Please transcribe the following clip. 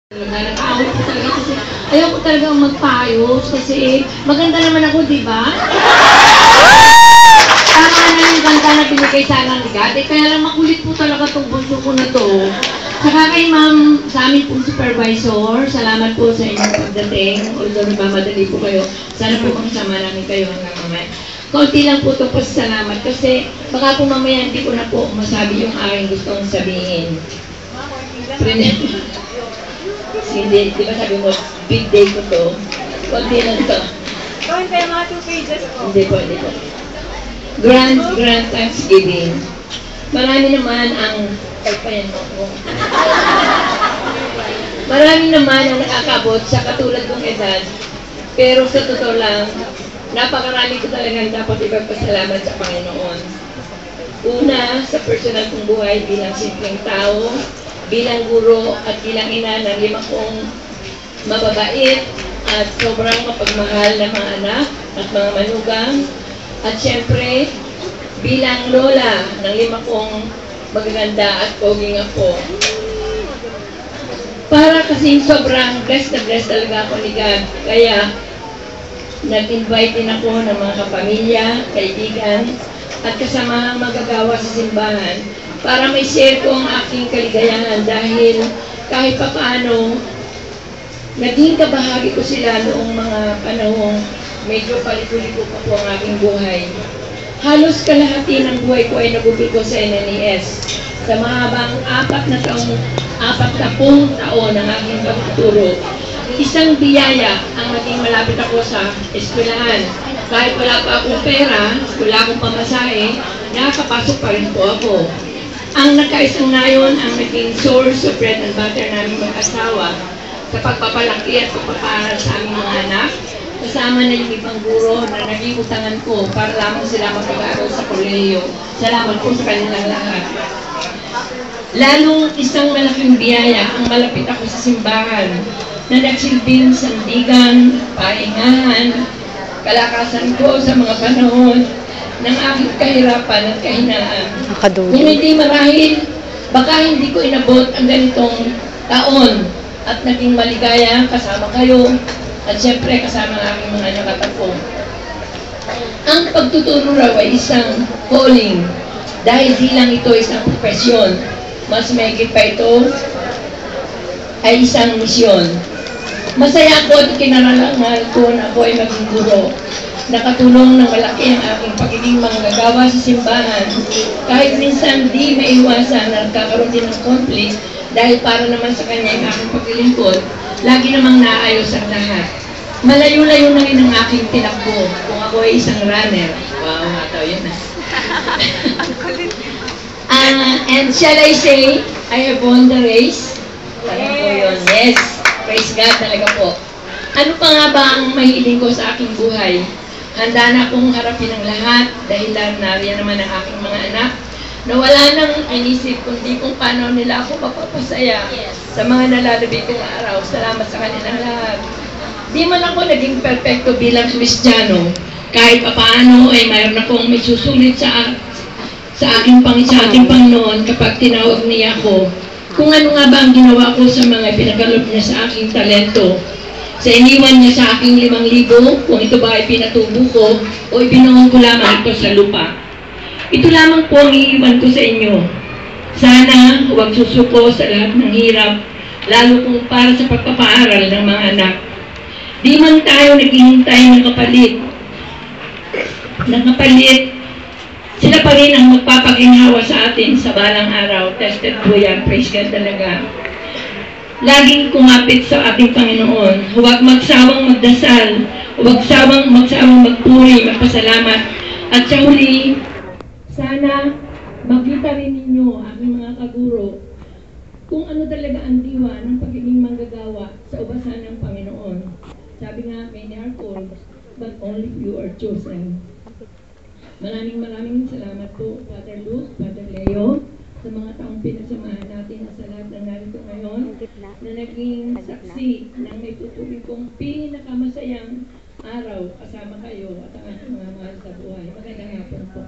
Nakakaawit ko talaga kasi ayaw ko talagang magpaayos kasi maganda naman ako, di ba? Tama na yung ganda na binigay sana ng Ligate, kaya lang makulit po talaga itong bunso ko na to. Saka kay ma'am, sa amin pong supervisor, salamat po sa inyong pagdating. Although nagmamadali po kayo, sana po makasama namin kayo hanggang mamaya. Kaunti lang po ito po salamat kasi baka po mamaya hindi ko na po masabi yung aking gustong sabihin. Hindi, di ba sabi mo, big day ko to? Kunti lang to. Gawin tayo mga 2 pages po. Hindi po. Grand Thanksgiving. Marami naman ang, pagpayan mo ko. Marami naman ang nakakabot sa katulad kong edad. Pero sa totoo lang, napakarami ko talagang dapat ipagpasalamat sa Panginoon. Una, sa personal kong buhay bilang simpleng tao, bilang guro at bilang ina ng 5 kong mababait at sobrang mapagmahal na mga anak at mga manugang. At syempre, bilang lola ng 5 kong magaganda at poging apo. Para kasing sobrang blessed na blessed talaga ako ni God. Kaya, nag-invite din ako ng mga kapamilya, kaibigan, at kasamahang magagawa sa simbahan para may share ko ang aking kaligayahan dahil kahit papaano naging kabahagi ko sila noong mga panahong medyo paliko-liko pa po ang aking buhay. Halos kalahati ng buhay ko ay nagubigo sa NNES. Sa mahabang 40 taon ng aking pagtuturo, isang biyaya ang naging malapit ako sa eskwelahan. Kahit wala pa akong pera, wala akong pamasahe, nakakapasok pa rin po ako. Ang nagkaisang nayon ang naging source of bread and butter namin mag-asawa sa pagpapalaki at pagpaparal sa aming mga anak, kasama na yung ibang guro na naging utangan ko para lamang sila mapag-aaral sa kolehiyo. Salamat po sa kanilang lahat. Lalong isang malaking biyaya ang malapit ako sa simbahan na nagsilbing sandigan, pahingahan, kalakasan ko sa mga panahon ng aking kahirapan at kahinaan. Kung hindi marahil, baka hindi ko inabot ang ganitong taon at naging maligaya kasama kayo at siyempre kasama ang aking mga anak at ako. Ang pagtuturo raw ay isang calling dahil di lang ito isang profesyon. Mas mahigit pa ito ay isang misyon. Masaya ako at kinaralangan ko na ako ay maging guro. Nakatulong ng malaki ang aking pagiging manggagawa sa simbahan. Kahit minsan di maiwasan na nagkakaroon din ng conflict dahil para naman sa kanya yung aking paglilingkod, lagi namang naayos ang lahat. Malayo-layo na rin ang aking tinakbo kung ako ay isang runner. Wow, mataw yun na. And shall I say, I have won the race? Talaga po yun. Yes. Praise God talaga po. Ano pa nga ba ang mahiling ko sa aking buhay? Handa na akong harapin ang lahat dahil nariyan naman ang aking mga anak na wala nang inisip kundi kung paano nila ako mapapasaya sa mga nalalabi kong araw. Salamat sa kanilang lahat. Di man ako naging perfecto bilang Kristiyano. Kahit paano ay mayroon akong may susulit sa ating Panginoon kapag tinawag niya ako. Kung ano nga ba ang ginawa ko sa mga pinagkaloob niya sa aking talento. Sa iniwan niya sa aking 5,000, kung ito ba ay pinatubo ko o ibinuhon ko lamang ito sa lupa. Ito lamang po ang iiwan ko sa inyo. Sana huwag susuko sa lahat ng hirap, lalo kung para sa pagpapaaral ng mga anak. Di man tayo naghihintay ng kapalit. Sila pa rin ang magpapaginhawa sa atin sa balang araw. Tested po yan. Praise God talaga. Laging kumapit sa ating Panginoon. Huwag magsawang magdasal. Huwag magsawang magpuri, magpasalamat. At sa huli, sana makita rin ninyo, aking mga kaguro, kung ano talaga ang diwa ng pagiging manggagawa sa ubasan ng Panginoon. Sabi nga kay Arthur, but only few are chosen. Maraming salamat po, Father Luke, Father Leo, sa mga taong pinasamahan natin sa lahat ng narito ngayon na naging saksi ng may tutuloy kong pinakamasayang araw kasama kayo at ang ating mga mahal sa buhay. Magandang hapon po.